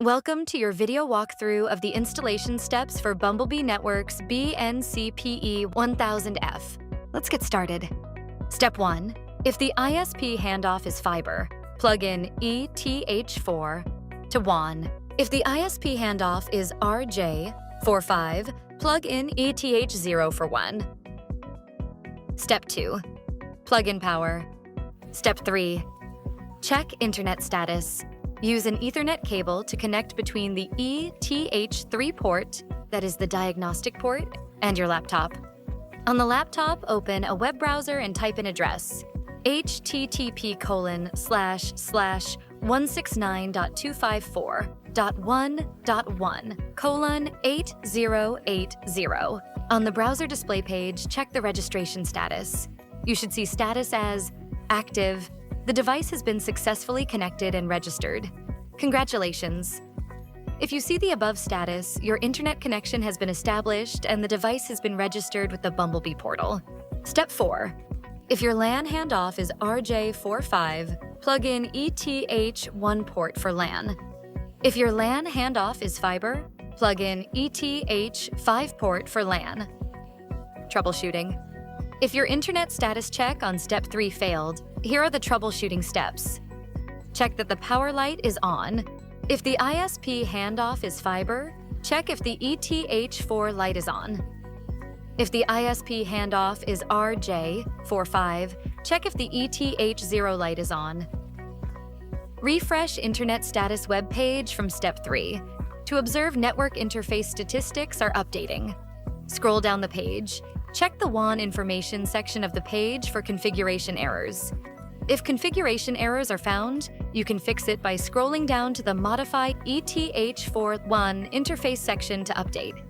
Welcome to your video walkthrough of the installation steps for Bumblebee Networks BN-CPE-1000F. Let's get started. Step 1. If the ISP handoff is fiber, plug in ETH4 to WAN. If the ISP handoff is RJ45, plug in ETH0 for WAN. Step 2. Plug in power. Step 3. Check internet status. Use an Ethernet cable to connect between the ETH3 port, that is the diagnostic port, and your laptop. On the laptop, open a web browser and type in address http://169.254.1.1:8080. On the browser display page, check the registration status. You should see status as active. The device has been successfully connected and registered. Congratulations! If you see the above status, your internet connection has been established and the device has been registered with the Bumblebee portal. Step 4. If your LAN handoff is RJ45, plug in ETH1 port for LAN. If your LAN handoff is fiber, plug in ETH5 port for LAN. Troubleshooting. If your internet status check on Step 3 failed, here are the troubleshooting steps. Check that the power light is on. If the ISP handoff is fiber, check if the ETH4 light is on. If the ISP handoff is RJ45, check if the ETH0 light is on. Refresh Internet Status web page from Step 3 to observe network interface statistics are updating. Scroll down the page. Check the WAN information section of the page for configuration errors. If configuration errors are found, you can fix it by scrolling down to the Modify ETH4 WAN interface section to update.